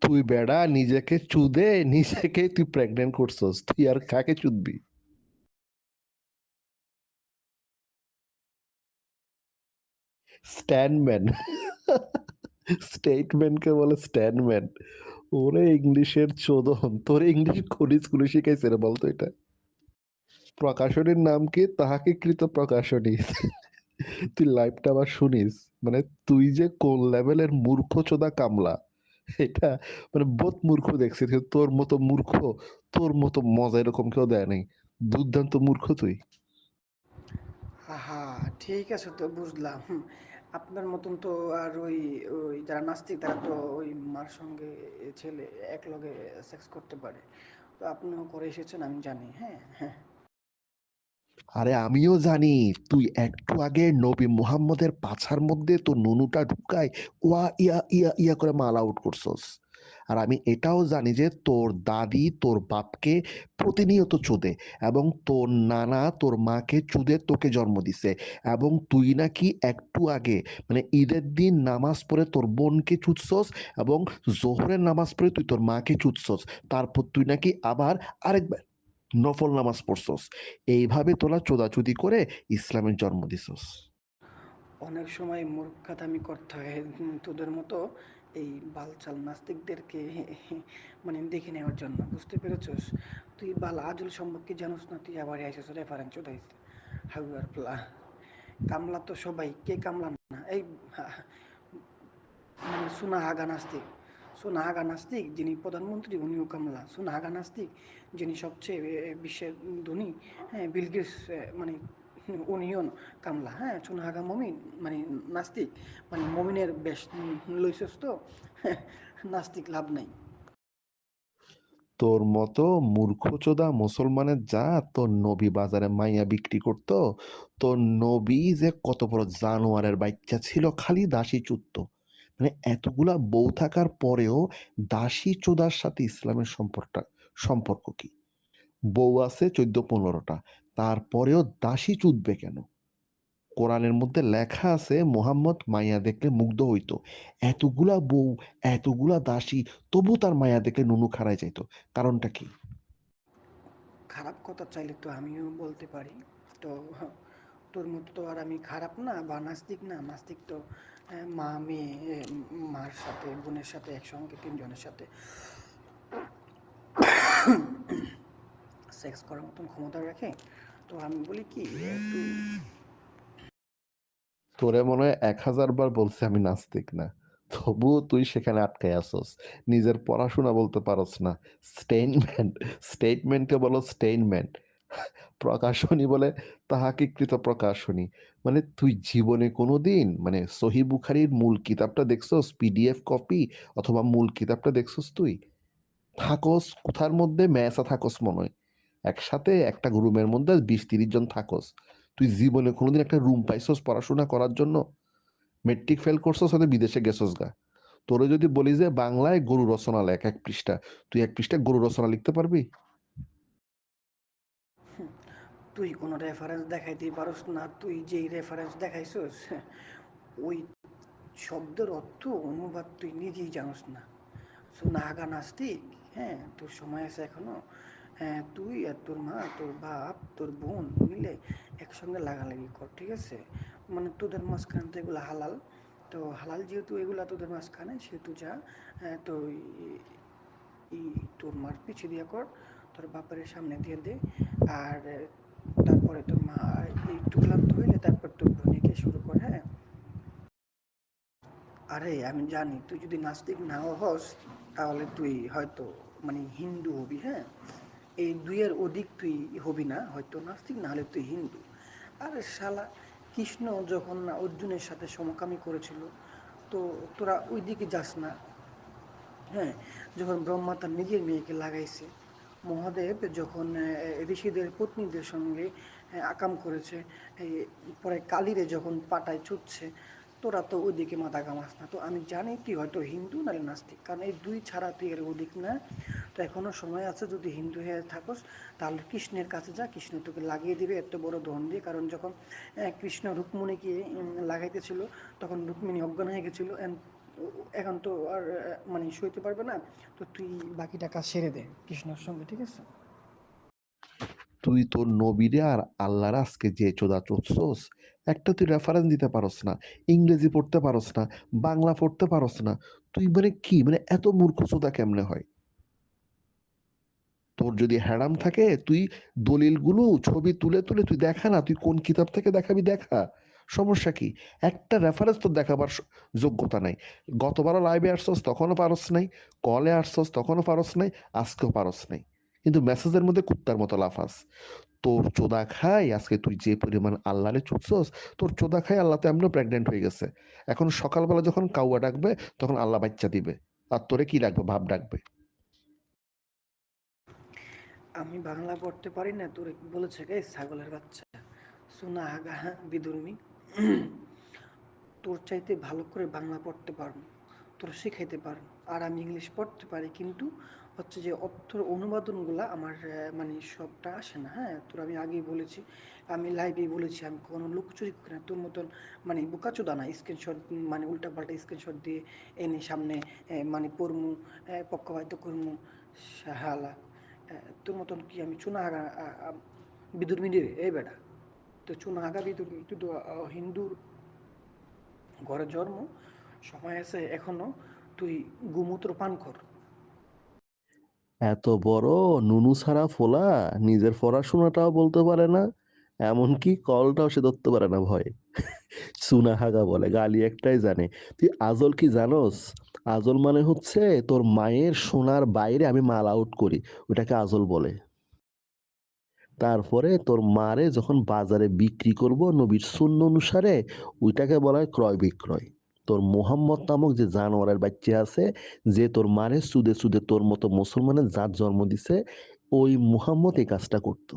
তুই বেড়া নিজেকে চুদে নিজেকে তুই প্রেগনেন্ট করছস, তুই আর কাকে চুদবি? স্ট্যান্ডম্যান। স্টেটম্যানকে বলে স্ট্যান্ডম্যান। ওরে ইংলিশের চোদন, তোর ইংলিশ কোন স্কুলে শিখাইছে রে বলতো এটা? প্রকাশনীর নাম কি? তাহাকে কৃত প্রকাশনী। তুই লাইভটা আবার শুনিস, মানে তুই যে কোন লেভেলের মূর্খ চোদা কামলা, এটা মানে বহুত মূর্খ দেখছি, কিন্তু তোর মতো মূর্খ, তোর মতো মজা এরকম কেউ দেয় নাই। দুর্দান্ত মূর্খ তুই। আহা, ঠিক আছে তো বুঝলাম। আপনার মতন তো আর ওই ওই যারা নাস্তিক তারা তো ওই মার সঙ্গে ছেলে একলগে সেক্স করতে পারে। তো আপনিও করে এসেছেন আমি জানি, হ্যাঁ হ্যাঁ। আরে আমিও জানি, তুই একটু আগে নবী মুহাম্মদের পাছার মধ্যে তোর নুনুটা ঢুকায় ওয়া ইয়া ইয়া ইয়া করে মাল আউট করছস। আর আমি এটাও জানি যে তোর দাদি তোর বাপকে প্রতিনিয়ত চুদে, এবং তোর নানা তোর মাকে চুদে তোকে জন্ম দিছে, এবং তুই নাকি একটু আগে মানে ঈদের দিন নামাজ পড়ে তোর বোনকে চুদছস, এবং জোহরের নামাজ পড়ে তুই তোর মাকে চুদছস। তারপর তুই নাকি আবার আরেকবার নফল নামাজ পড়ছস। এইভাবে তোলা চোদাচুদি করে ইসলামের জন্ম দিছস। অনেক সময় মূর্খাতামি করতে হয় তোদের মতো এই বালচাল নাস্তিকদেরকে মানে দেখে নেওয়ার জন্য, বুঝতে পেরেছস? তুই বাল আজল সম্পর্কে জানোস না, তুই আবার আইসিস রেফারেন্স চোদাইস। হাউয়ার প্লা কামলা তো সবাই, কে কামলা না? এই মানে সুনাহাগা নাস্তিক, সুনাহাগা নাস্তিক যিনি প্রধানমন্ত্রী উনিও কামলা, সুনাহাগা নাস্তিক যিনি সবচেয়ে বিশ্বের ধনী, হ্যাঁ, বিল গেটস, মানে উনিও কামলা, হ্যাঁ। সুনাহাগা মমিন মানে নাস্তিক, মানে মমিনের বেশ লইছস তো। নাস্তিক লাভ নাই। তোর মতো মূর্খচোদা মুসলমানের যা তোর নবী বাজারে মাইয়া বিক্রি করতো, তোর নবী যে কত বড় জানোয়ারের বাচ্চা ছিল, খালি দাসী চুদতো। মানে এতগুলা বউ থাকার পরেও দাসী চোদার সাথে ইসলামের সম্পর্ক কি? বউ আছে 14-15টা, তারপরেও দাসী চুদবে কেন? কোরআনের মধ্যে লেখা আছে মোহাম্মদ মাইয়া দেখলে মুগ্ধ হইতো। এতগুলা বউ, এতগুলা দাসী, তবু তার মায়া দেখলে নুনু খাড়ায় যাইতো। কারণটা কি? খারাপ কথা চাইলে তো আমিও বলতে পারি। তো তোর মতো তো আর আমি খারাপ না বা নাস্তিক না। নাস্তিক তো মা মেয়ে, মার সাথে বোনের সাথে একসঙ্গে তিনজনের সাথে সেক্স করার মতন ক্ষমতা রাখে। তো আমি বলি কি, তুই তোরে মনে হয় 1000 বার বলছে আমি নাস্তিক না, তবুও তুই সেখানে আটকায় আসস। নিজের পড়াশোনা বলতে পারস না। স্টেটমেন্ট, স্টেটমেন্টকে বলো স্টেইনমেন্ট। প্রকাশনী বলে তাহাকে কৃত প্রকাশনী। মানে তুই জীবনে কোনোদিন মানে সহি বুখারির মূল কিতাবটা দেখছস? পিডিএফ কপি অথবা মূল কিতাবটা দেখছস তুই? থাকস কোথার মধ্যে? মেসা থাকস মনে হয়। একসাথে একটা রুমের মধ্যে 20-30 জন থাকস। তুই জীবনে কোনোদিন একটা রুম পাইছস পড়াশোনা করার জন্য? মেট্রিক ফেল করছস, হয়তো বিদেশে গেছস গা। তোরে যদি বলি যে বাংলায় গরু রচনা লেখ 1 পৃষ্ঠা, তুই 1 পৃষ্ঠা গরু রচনা লিখতে পারবি? তুই কোনো রেফারেন্স দেখাইতেই পারস না। তুই যেই রেফারেন্স দেখাইছস ওই শব্দের অর্থ অনুবাদ তুই নিজেই জানোস না। সো নাগা নাস্তিক, হ্যাঁ, তোর সময় আছে এখনো। হ্যাঁ, তুই আর তোর মা, তোর বাপ, তোর বোন মিলে একসঙ্গে লাগালাগি কর, ঠিক আছে? মানে তোদের মাঝখানে তো এগুলো হালাল। তো হালাল যেহেতু এগুলা তোদের মাঝখানে, সেহেতু যা, তো তোর মার পিছিয়ে দিয়ে কর, তোর বাপের সামনে দিয়ে দে। আর তারপরে তোর মা একটু ক্লান্ত হইলে তারপর তোর বোনকে শুরু কর, হ্যাঁ। আরে আমি জানি তুই যদি নাস্তিক নাও হস তাহলে তুই হয়তো মানে হিন্দু হবি, হ্যাঁ। এই দুইয়ের অধিক তুই হবি না, হয়তো নাস্তিক না হলে তুই হিন্দু। আরে শালা, কৃষ্ণ যখন না অর্জুনের সাথে সমকামী করেছিল, তো তোরা ওই দিকে যাস না, হ্যাঁ। যখন ব্রহ্মা তার নিজের মেয়েকে লাগাইছে, মহাদেব যখন ঋষিদের পত্নীদের সঙ্গে আকাম করেছে, এই পরে কালিরে যখন পাটায় ছুটছে, তোরা তো ওইদিকে মাথা ঘামাস না। তো আমি জানি তুই হয়তো হিন্দু নাহলে নাস্তিক, কারণ এই দুই ছাড়া তুই এর অধিক না। তো এখনও সময় আছে, যদি হিন্দু হয়ে থাকস তাহলে কৃষ্ণের কাছে যা, কৃষ্ণ তোকে লাগিয়ে দিবে এত বড় ধন দিয়ে। কারণ যখন কৃষ্ণ রুক্মিণীকে লাগাইতেছিল তখন রুক্মিণী অজ্ঞান হয়ে গেছিলো, এখন তো আর মানে সইতে পারবে না, তো তুই বাকিটা কাজ সেরে দে কৃষ্ণর সঙ্গে, ঠিক আছে? তুই তোর নবীরে আর আল্লাহর আজকে যে চোদা চোদছস, একটা তুই রেফারেন্স দিতে পারস না, ইংরেজি পড়তে পারস না, বাংলা পড়তে পারস না। তুই মানে কি মানে এত মূর্খ চোদা কেমনে হয়? তোর যদি হ্যাডাম থাকে তুই দলিলগুলো ছবি তুলে তুলে তুই দেখা না, তুই কোন কিতাব থেকে দেখাবি দেখা। সমস্যা কি? একটা রেফারেন্স তোর দেখাবার যোগ্যতা নাই। গতবারও লাইভে আসছস তখনও পারস নাই, কলে আসছস তখনও পারস নাই, আজকেও পারস নাই। কিন্তু মেসেজের মধ্যে কুত্তার মতো লাফাস। তোর চোদা খাই আজকে তুই যে পরিমাণ আল্লাহরে চুদছস, তোর চোদা খাই আল্লাহ তো এমনও প্রেগনেন্ট হয়ে গেছে। এখন সকালবেলা যখন কাউয়া ডাকবে তখন আল্লাহ বাচ্চা দিবে। আর তোরে কি ডাকবে? ভাব ডাকবে। আমি বাংলা পড়তে পারি না, তোর বলেছে কে ছাগলের বাচ্চা, সোনা আগা, হ্যাঁ বিধর্মী। তোর চাইতে ভালো করে বাংলা পড়তে পারবো, তোর শিখাইতে পারবো। আর আমি ইংলিশ পড়তে পারি, কিন্তু হচ্ছে যে অর্থর অনুবাদনগুলা আমার মানে সবটা আসে না। হ্যাঁ, তোর আমি আগেই বলেছি, আমি লাইভেই বলেছি, আমি কোনো লুকোচুরি করি না তোর মতন, মানে বোকাচোদা না স্ক্রিনশট, মানে উল্টাপাল্টা স্ক্রিনশট দিয়ে এনে সামনে মানে পড়মু, পক্ষপাতিত্ব করমু, শাহালা। তোর মতন কি আমি চুনা আগা বিদুর্মী রে এই বেটা? তো চুনা আগা বিদুর্মী, তুই তো হিন্দুর ঘরে জন্ম, সময় আছে এখনো, তুই গোমূত্র পান কর। এত বড় নুনু ছাড়া ফোলা, নিজের পড়াশোনাটাও বলতে পারে না, এমনকি কলটাও সে ধরতে পারে না ভয়ে। চুনাহাগা বলে, গালি একটাই জানে। তুই আজল কি জানোস? আজল মানে হচ্ছে তোর মায়ের সোনার বাইরে আমি মাল আউট করি, ওটাকে আজল বলে। তারপরে তোর মারে যখন বাজারে বিক্রি করব নবীর সুন্ন অনুসারে, ওইটাকে বলা হয় ক্রয় বিক্রয়। তোর মোহাম্মদ নামক যে জানোয়ারের বাচ্চা আছে, যে তোর মারে সুদে সুদে তোর মতো মুসলমানের জাত জন্ম দিছে, ওই মুহাম্মদ এই কাজটা করতো।